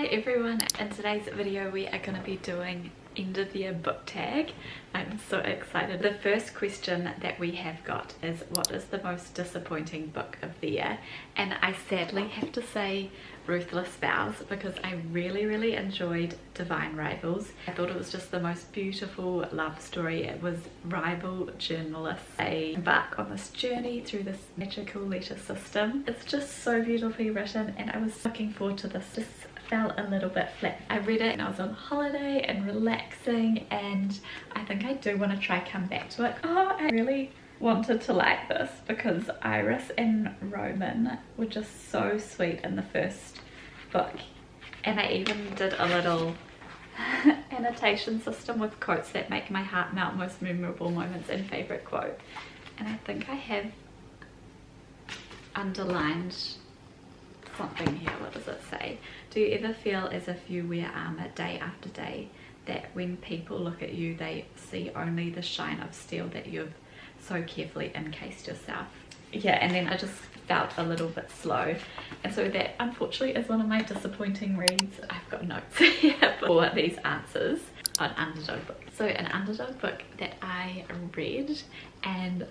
Hi everyone, in today's video we are going to be doing end of year book tag. I'm so excited. The first question that we have got is, what is the most disappointing book of the year? And I sadly have to say Ruthless Vows, because I really enjoyed Divine Rivals. I thought it was just the most beautiful love story. It was rival journalists embark on this journey through this magical letter system. It's just so beautifully written and I was looking forward to this. Just fell a little bit flat. I read it and I was on holiday and relaxing, and I think I do want to try come back to it. Oh, I really wanted to like this because Iris and Roman were just so sweet in the first book, and I even did a little annotation system with quotes that make my heart melt, most memorable moments and favorite quote, and I think I have underlined something here. What does it say? Do you ever feel as if you wear armor day after day, that when people look at you they see only the shine of steel that you've so carefully encased yourself? Yeah, and then I just felt a little bit slow, and so that unfortunately is one of my disappointing reads. I've got notes here for these answers on Underdog book. So an Underdog book that I read and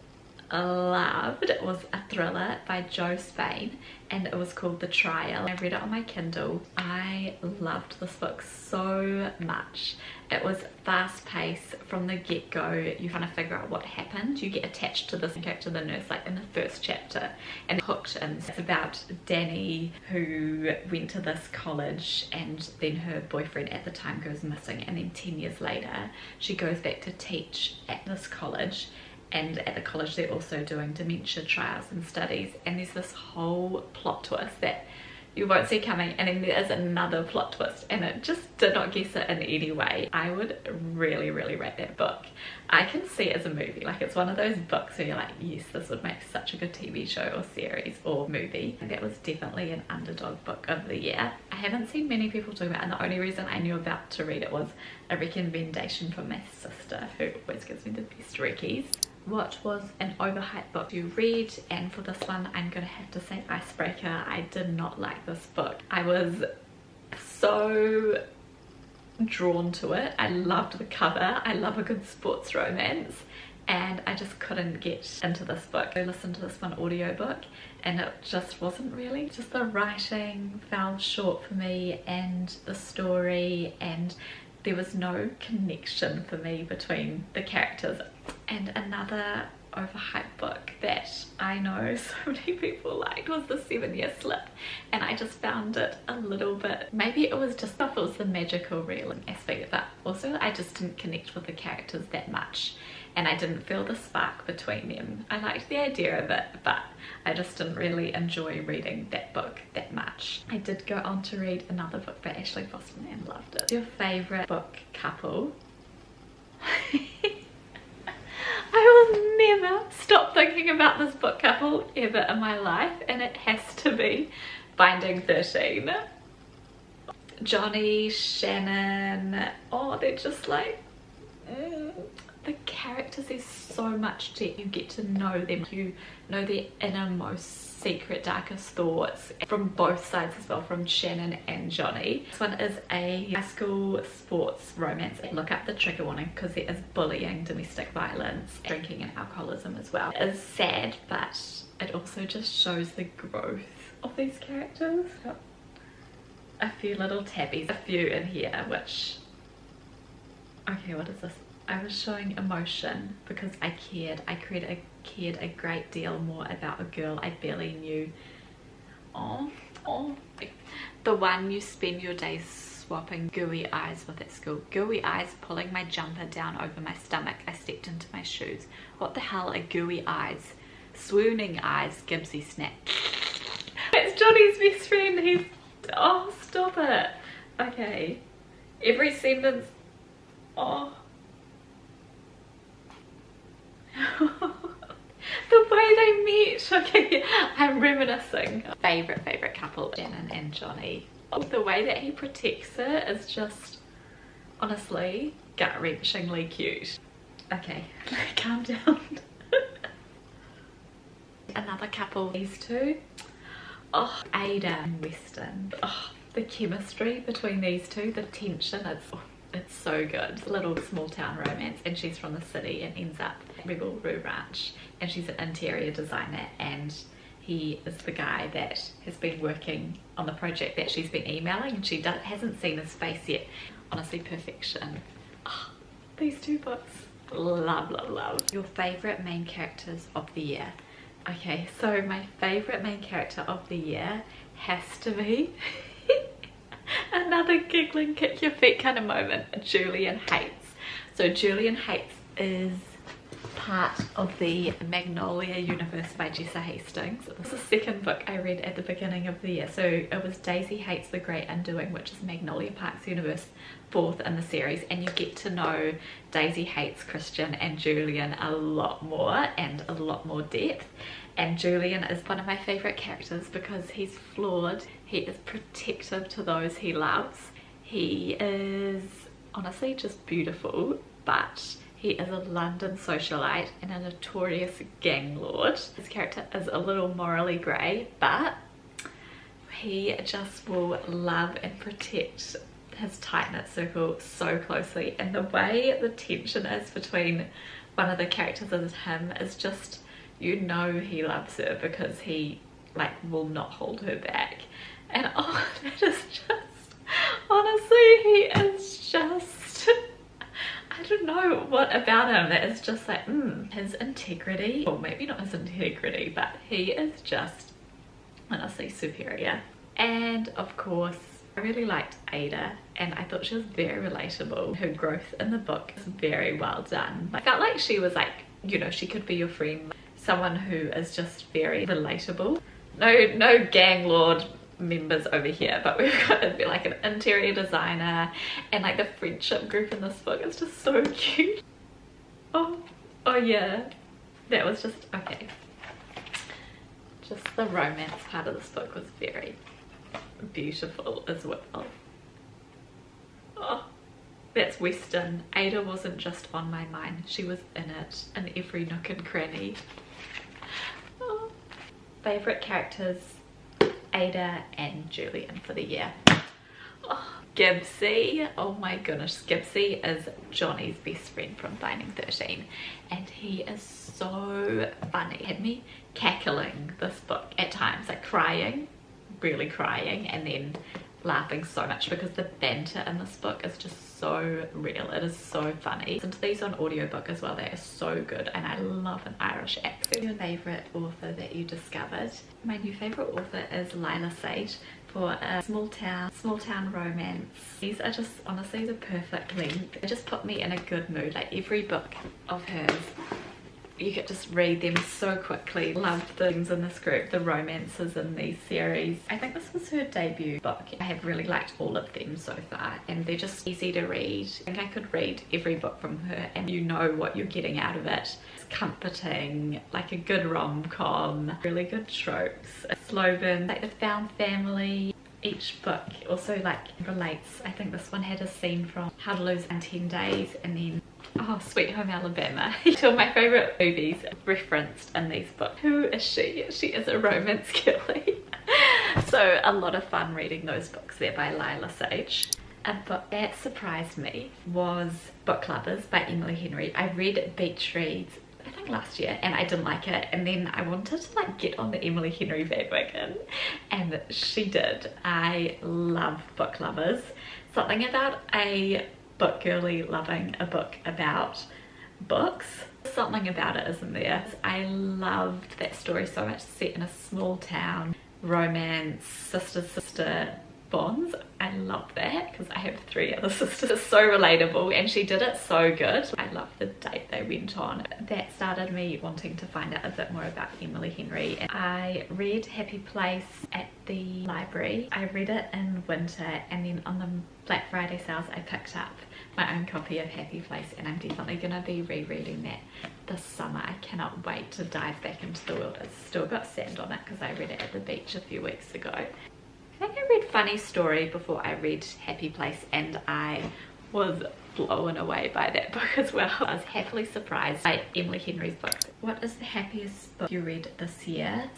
loved was a thriller by Jo Spain, and it was called The Trial. I read it on my Kindle. I loved this book so much. It was fast paced from the get-go. You kind of figure out what happened. You get attached to this character, the nurse, like in the first chapter, and hooked in. It's about Danny, who went to this college and then her boyfriend at the time goes missing, and then 10 years later she goes back to teach at this college, and at the college they're also doing dementia trials and studies, and there's this whole plot twist that you won't see coming, and then there is another plot twist, and it just did not guess it in any way. I would really rate that book. I can see it as a movie. Like, it's one of those books where you're like, yes, this would make such a good TV show or series or movie. And that was definitely an Underdog book of the year. I haven't seen many people talk about it, and the only reason I knew about to read it was a recommendation from my sister, who always gives me the best recce's. What was an overhyped book you read? And for this one I'm gonna have to say Icebreaker. I did not like this book. I was so drawn to it. I loved the cover. I love a good sports romance, and I just couldn't get into this book. I listened to this one audiobook and it just wasn't really, just the writing fell short for me, and the story, and there was no connection for me between the characters. And another overhyped book that I know so many people liked was The 7-Year Slip, and I just found it a little bit, maybe it was just, it was the magical realism aspect, but also I just didn't connect with the characters that much, and I didn't feel the spark between them. I liked the idea of it, but I just didn't really enjoy reading that book that much. I did go on to read another book by Ashley Boston and loved it. Your favourite book couple? I will never stop thinking about this book couple ever in my life, and it has to be Binding 13. Johnny, Shannon, oh, they're just like, the characters, there's so much depth. You get to know them, you know their innermost secret darkest thoughts from both sides as well, from Shannon and Johnny. This one is a high school sports romance. Look up the trigger warning because there is bullying, domestic violence, drinking and alcoholism as well. It is sad, but it also just shows the growth of these characters. A few little tabbies, a few in here which, okay, what is this? I was showing emotion because I cared. I cared a great deal more about a girl I barely knew. Oh. The one you spend your days swapping gooey eyes with at school. Gooey eyes pulling my jumper down over my stomach. I stepped into my shoes. What the hell are gooey eyes? Swooning eyes, Gibbsy snap. It's Johnny's best friend. He's, oh, stop it. Okay. Every sentence, oh. The way they meet. Okay, I'm reminiscing. Favorite couple, Shannon and Johnny. The way that he protects her is just, honestly, gut-wrenchingly cute. Okay, calm down. Another couple, these two. Oh, Ada and Weston. Oh, the chemistry between these two, the tension, it's so good. It's a little small town romance, and she's from the city and ends up at Rebel Roo Ranch, and she's an interior designer, and he is the guy that has been working on the project that she's been emailing, and she hasn't seen his face yet. Honestly, perfection. Oh, these two books, love, love, love. Your favorite main characters of the year. Okay, so my favorite main character of the year has to be another giggling kick your feet kind of moment, Julian Hates. So Julian Hates is part of the Magnolia universe by Jessa Hastings. This is the second book I read at the beginning of the year. So it was Daisy Hates the Great Undoing, which is Magnolia Park's universe, fourth in the series, and you get to know Daisy Hates, Christian and Julian a lot more and a lot more depth. And Julian is one of my favorite characters because he's flawed, he is protective to those he loves, he is honestly just beautiful, but he is a London socialite and a notorious gang lord. His character is a little morally grey, but he just will love and protect his tight-knit circle so closely, and the way the tension is between one of the characters and him is just, you know he loves her because he like will not hold her back. And oh, that is just, honestly, he is just, I don't know what about him that is just like, his integrity, or maybe not his integrity, but he is just honestly superior. And of course, I really liked Ada, and I thought she was very relatable. Her growth in the book is very well done. I felt like she was like, you know, she could be your friend, someone who is just very relatable. No gang lord members over here, but we've got to be like an interior designer, and like the friendship group in this book is just so cute. Oh yeah, that was just okay. Just the romance part of this book was very beautiful as well. Oh, that's Western. Ada wasn't just on my mind, she was in it, in every nook and cranny. Oh. Favorite characters, Ada and Julian for the year. Oh, Gibbsy, oh my goodness, Gibbsy is Johnny's best friend from Finding 13, and he is so funny. He had me cackling this book at times, like crying, really crying, and then laughing so much because the banter in this book is just so real. It is so funny. Listen to these on audiobook as well, they are so good, and I love an Irish accent. Your favourite author that you discovered? My new favourite author is Lila Sage for a small town romance. These are just honestly the perfect length. They just put me in a good mood. Like every book of hers, you could just read them so quickly. Love the things in this group, the romances in these series. I think this was her debut book. I have really liked all of them so far, and they're just easy to read. I think I could read every book from her and you know what you're getting out of it. It's comforting, like a good rom-com, really good tropes, a slow burn, like the found family. Each book also like relates. I think this one had a scene from How to Lose in 10 Days, and then Sweet Home Alabama. Two of my favourite movies referenced in these books. Who is she? She is a romance girly. So a lot of fun reading those books there by Lila Sage. A book that surprised me was Book Lovers by Emily Henry. I read Beach Reads I think last year, and I didn't like it, and then I wanted to like get on the Emily Henry bandwagon, and she did. I love Book Lovers. Something about a book girly loving a book about books, something about it, isn't there? I loved that story so much. Set in a small town, romance, sister bonds. I love that because I have 3 other sisters. It's so relatable, and she did it so good. I love the date they went on. That started me wanting to find out a bit more about Emily Henry. And I read Happy Place at the library. I read it in winter, and then on the Black Friday sales I picked up my own copy of Happy Place, and I'm definitely gonna be rereading that this summer. I cannot wait to dive back into the world. It's still got sand on it because I read it at the beach a few weeks ago. I think I read Funny Story before I read Happy Place, and I was blown away by that book as well. I was happily surprised by Emily Henry's book. What is the happiest book you read this year?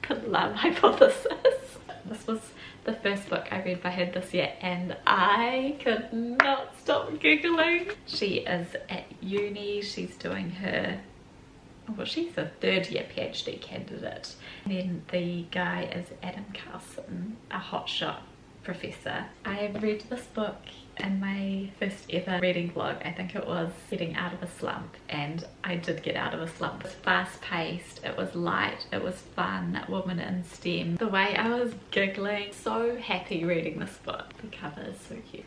The Love Hypothesis. This was the first book I read by her this year and I could not stop giggling. She is at uni, she's doing her, well, she's a third-year PhD candidate. And then the guy is Adam Carson, a hotshot professor. I read this book in my first ever reading vlog. I think it was Getting Out of a Slump, and I did get out of a slump. It was fast-paced, it was light, it was fun, woman in STEM. The way I was giggling, so happy reading this book. The cover is so cute.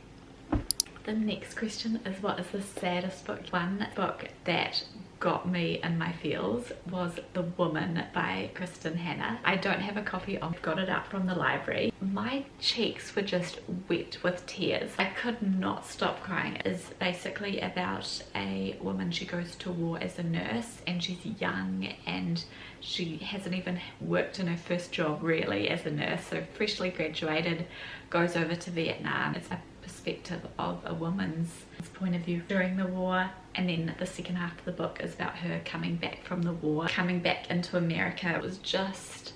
The next question is, what is the saddest book? One book that got me in my feels was The Woman by Kristen Hanna. I don't have a copy of, got it out from the library. My cheeks were just wet with tears. I could not stop crying. It is basically about a woman, she goes to war as a nurse and she's young and she hasn't even worked in her first job really as a nurse, so freshly graduated, goes over to Vietnam. It's a perspective of a woman's point of view during the war, and then the second half of the book is about her coming back from the war, coming back into America. It was just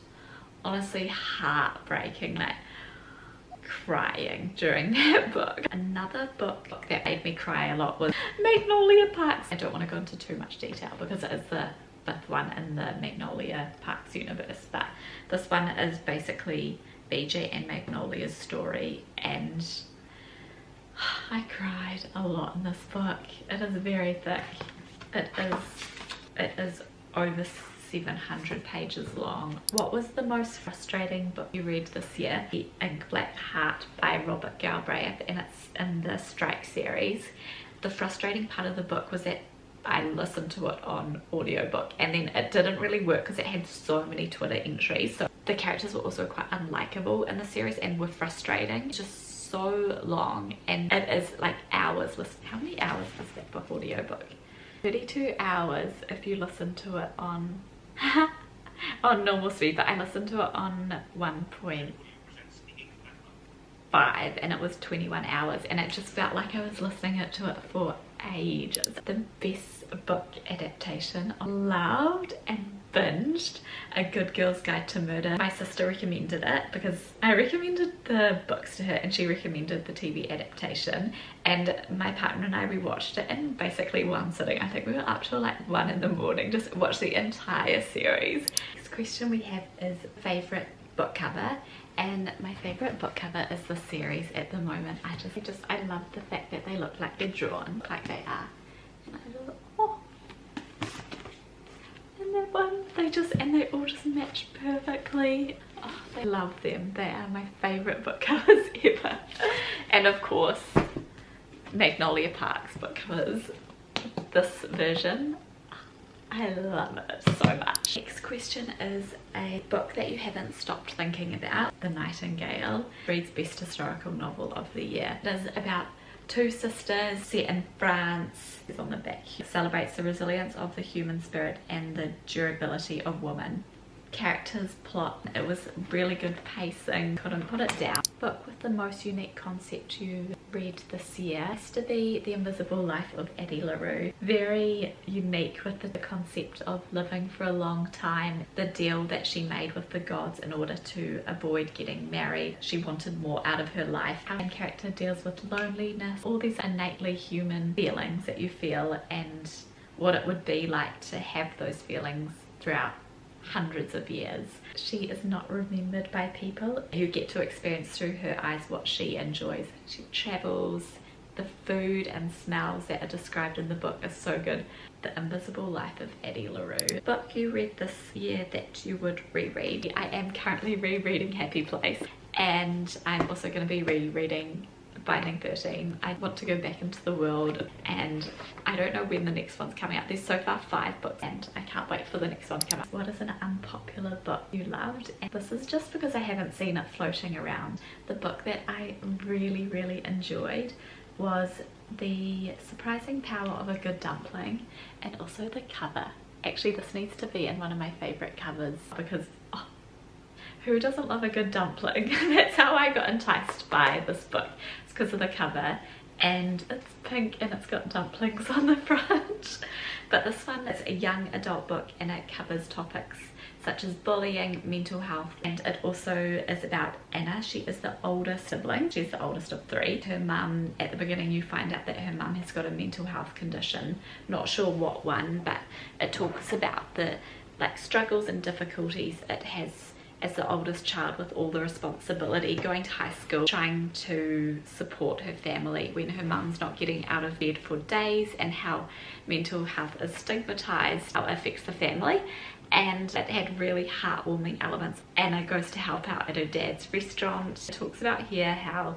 honestly heartbreaking, like crying during that book. Another book that made me cry a lot was Magnolia Parks. I don't want to go into too much detail because it is the fifth one in the Magnolia Parks universe, but this one is basically BJ and Magnolia's story, and I cried a lot in this book. It is very thick. It is over 700 pages long. What was the most frustrating book you read this year? The Ink Black Heart by Robert Galbraith, and it's in the Strike series. The frustrating part of the book was that I listened to it on audiobook and then it didn't really work because it had so many Twitter entries. So the characters were also quite unlikable in the series and were frustrating. Just so long, and it is like hours. Listen, how many hours was that book audiobook? 32 hours if you listen to it on on normal speed, but I listened to it on 1.5 and it was 21 hours and it just felt like I was listening to it for ages. The best book adaptation I loved and binged A Good Girl's Guide to Murder. My sister recommended it because I recommended the books to her and she recommended the TV adaptation, and my partner and I rewatched it in basically one sitting. I think we were up till like 1 in the morning, just watched the entire series. Next question we have is favourite book cover, and my favourite book cover is the series at the moment. I love the fact that they look like they're drawn, like they are. And I just, oh. And that one, they all just match perfectly. Oh, I love them. They are my favourite book covers ever. And of course, Magnolia Parks book covers. This version, I love it so much. Next question is a book that you haven't stopped thinking about. The Nightingale, Reed's best historical novel of the year. It is about two sisters set in France. It's on the back. It celebrates the resilience of the human spirit and the durability of women. Characters, plot, it was really good pacing, couldn't put it down. Book with the most unique concept you read this year has to be The Invisible Life of Addie LaRue. Very unique with the concept of living for a long time, the deal that she made with the gods in order to avoid getting married. She wanted more out of her life. Our main character deals with loneliness, all these innately human feelings that you feel, and what it would be like to have those feelings throughout hundreds of years. She is not remembered by people who get to experience through her eyes what she enjoys. She travels. The food and smells that are described in the book is so good. The Invisible Life of Addie LaRue. Book you read this year that you would reread. I am currently rereading Happy Place, and I'm also going to be rereading Binding 13. I want to go back into the world, and I don't know when the next one's coming out. There's so far 5 books and I can't wait for the next one to come out. What is an unpopular book you loved? And this is just because I haven't seen it floating around. The book that I really enjoyed was The Surprising Power of a Good Dumpling, and also the cover. Actually, this needs to be in one of my favourite covers because who doesn't love a good dumpling? That's how I got enticed by this book. It's because of the cover, and it's pink and it's got dumplings on the front. But this one is a young adult book and it covers topics such as bullying, mental health, and it also is about Anna. She is the older sibling. She's the oldest of 3. Her mum, at the beginning you find out that her mum has got a mental health condition, not sure what one, but it talks about the struggles and difficulties it has as the oldest child with all the responsibility, going to high school, trying to support her family when her mum's not getting out of bed for days, and how mental health is stigmatized, how it affects the family. And it had really heartwarming elements. Anna goes to help out at her dad's restaurant. It talks about here how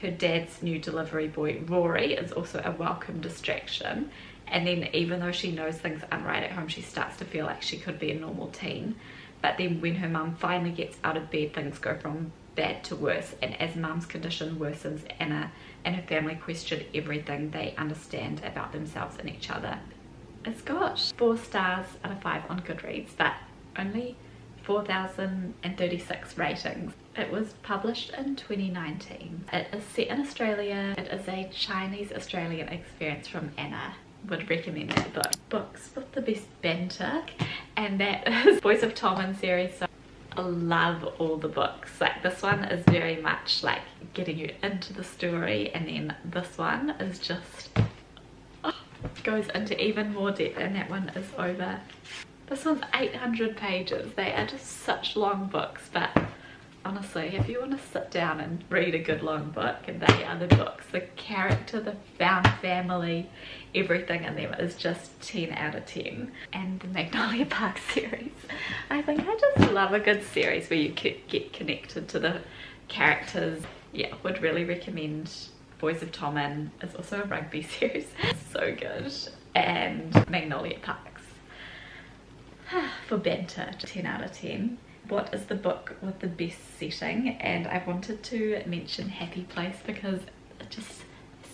her dad's new delivery boy Rory is also a welcome distraction, and then even though she knows things aren't right at home, she starts to feel like she could be a normal teen. But then when her mum finally gets out of bed, things go from bad to worse, and as mum's condition worsens, Anna and her family question everything they understand about themselves and each other. It's got 4 stars out of 5 on Goodreads, but only 4,036 ratings. It was published in 2019. It is set in Australia. It is a Chinese-Australian experience from Anna. Would recommend that book. Books with the best banter, and that is Boys of Tommen series. So I love all the books. Like, this one is very much like getting you into the story, and then this one is just goes into even more depth, and that one is over. This one's 800 pages. They are just such long books, but honestly, if you want to sit down and read a good long book, and they are the books. The character, the found family, everything in them is just 10 out of 10. And the Magnolia Park series, I think I just love a good series where you get connected to the characters. Yeah, would really recommend Boys of Tommen. It's also a rugby series. It's so good. And Magnolia Parks for banter, 10 out of 10. What is the book with the best setting? And I wanted to mention Happy Place because it's just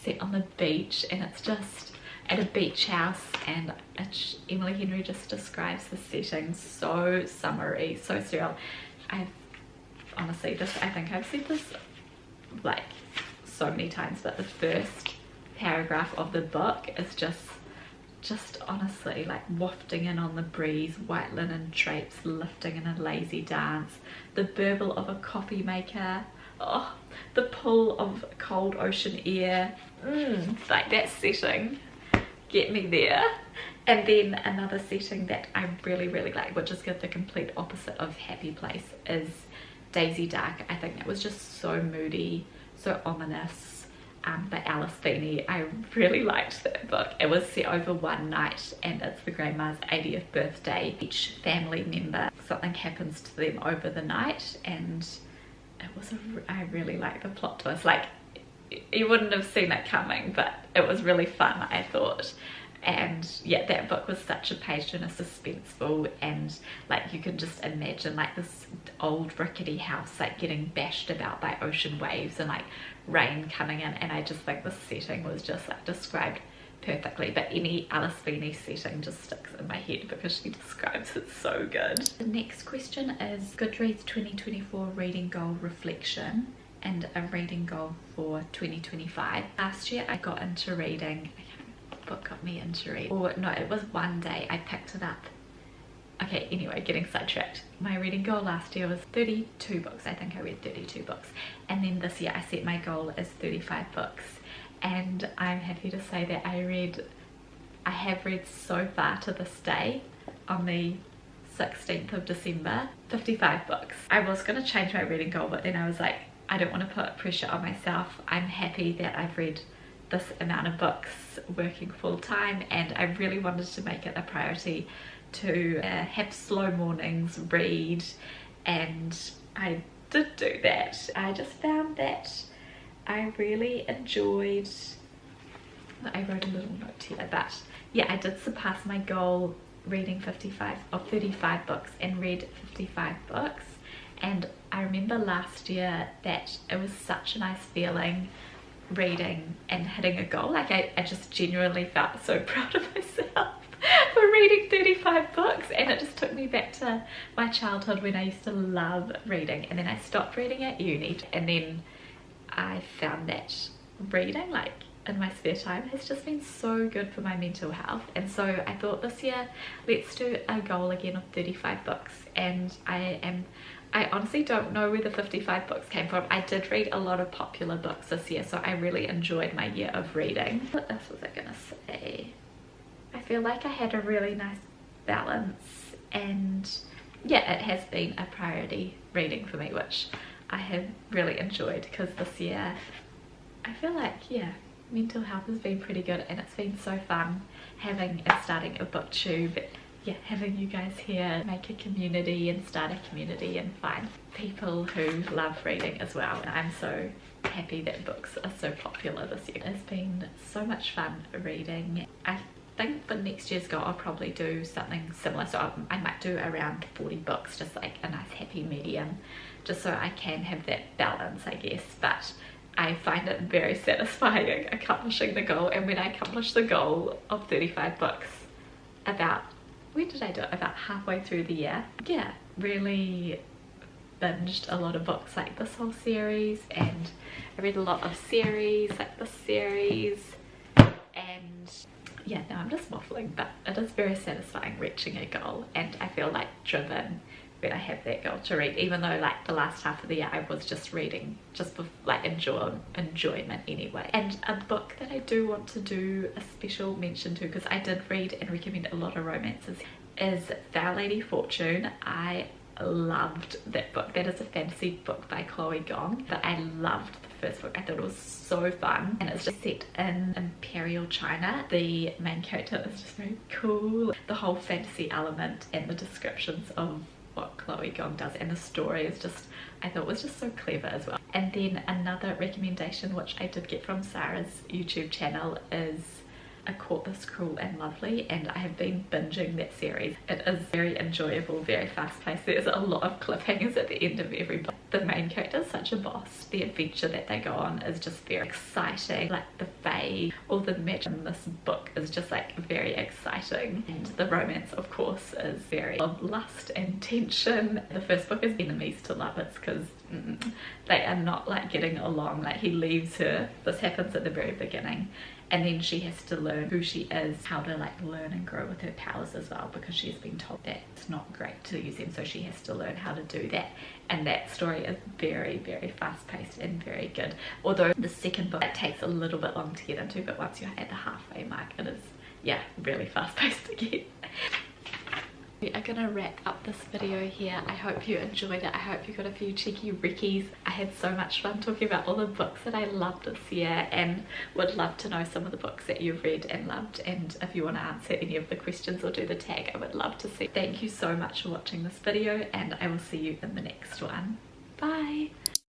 set on the beach, and it's just at a beach house, and Emily Henry just describes the setting so summery, so surreal. Honestly, I think I've said this like so many times, but the first paragraph of the book is just honestly like wafting in on the breeze, white linen drapes lifting in a lazy dance, the burble of a coffee maker, oh, the pull of cold ocean air, like that setting, get me there. And then another setting that I really like, which is the complete opposite of Happy Place, is Daisy Dark. I think that was just so moody, so ominous. By Alice Feeney. I really liked that book. It was set over one night, and it's the grandma's 80th birthday. Each family member, something happens to them over the night, and I really liked the plot twist. Like, you wouldn't have seen it coming, but it was really fun, I thought. And yeah, that book was such a page turner, suspenseful, and like you can just imagine like this old rickety house like getting bashed about by ocean waves and like rain coming in, and I just think the setting was just like described perfectly. But any Alice Feeney setting just sticks in my head because she describes it so good. The next question is Goodreads 2024 reading goal reflection and a reading goal for 2025. Last year I got into reading. Book got me into read, or no, it was one day I picked it up. Okay, anyway, getting sidetracked. My reading goal last year was 32 books. I think I read 32 books, and then this year I set my goal as 35 books, and I'm happy to say that I have read so far to this day, on the 16th of December, 55 books. I was going to change my reading goal, but then I was like, I don't want to put pressure on myself. I'm happy that I've read this amount of books working full-time, and I really wanted to make it a priority to have slow mornings, read, and I did do that. I just found that I really enjoyed, I wrote a little note here, but yeah, I did surpass my goal reading 35 books and read 55 books. And I remember last year that it was such a nice feeling reading and hitting a goal. Like I just genuinely felt so proud of myself for reading 35 books, and it just took me back to my childhood when I used to love reading, and then I stopped reading at uni, and then I found that reading, like in my spare time has just been so good for my mental health. And so I thought this year, let's do a goal again of 35 books. And I honestly don't know where the 55 books came from. I did read a lot of popular books this year, so I really enjoyed my year of reading. What else was I gonna say? I feel like I had a really nice balance, and yeah, it has been a priority reading for me, which I have really enjoyed, because this year I feel like, yeah, mental health has been pretty good, and it's been so fun having and starting a booktube. Yeah, having you guys here make a community and start a community and find people who love reading as well. And I'm so happy that books are so popular this year. It's been so much fun reading. I think for next year's goal I'll probably do something similar, so I might do around 40 books, just like a nice happy medium, just so I can have that balance, I guess. But I find it very satisfying accomplishing the goal, and when I accomplished the goal of 35 books about, when did I do it? About halfway through the year. Yeah, really binged a lot of books like this whole series, and I read a lot of series like this series, and yeah, now I'm just waffling, but it is very satisfying reaching a goal, and I feel like driven when I have that goal to read, even though like the last half of the year I was just reading just for like enjoyment anyway. And a book that I do want to do a special mention to, because I did read and recommend a lot of romances, is Fair Lady Fortune. I loved that book. That is a fantasy book by Chloe Gong, but I loved the first book. I thought it was so fun, and it's just set in Imperial China. The main character is just very cool. The whole fantasy element and the descriptions of what Chloe Gong does, and the story is just, I thought was just so clever as well. And then another recommendation which I did get from Sarah's YouTube channel is A Court This Cruel and Lovely, and I have been binging that series. It is very enjoyable, very fast paced. There's a lot of cliffhangers at the end of every book. The main character is such a boss. The adventure that they go on is just very exciting. Like the fae, all the magic in this book is just like very exciting. And the romance, of course, is very of lust and tension. The first book is enemies to lovers, because they are not like getting along. Like he leaves her, this happens at the very beginning, and then she has to learn who she is, how to like learn and grow with her powers as well, because she's been told that it's not great to use them, so she has to learn how to do that. And that story is very, very fast paced and very good. Although the second book, it takes a little bit long to get into, but once you're at the halfway mark, it is, yeah, really fast paced again. We are gonna wrap up this video here. I hope you enjoyed it. I hope you got a few cheeky recce's. I had so much fun talking about all the books that I loved this year, and would love to know some of the books that you've read and loved, and if you want to answer any of the questions or do the tag, I would love to see. Thank you so much for watching this video, and I will see you in the next one. Bye!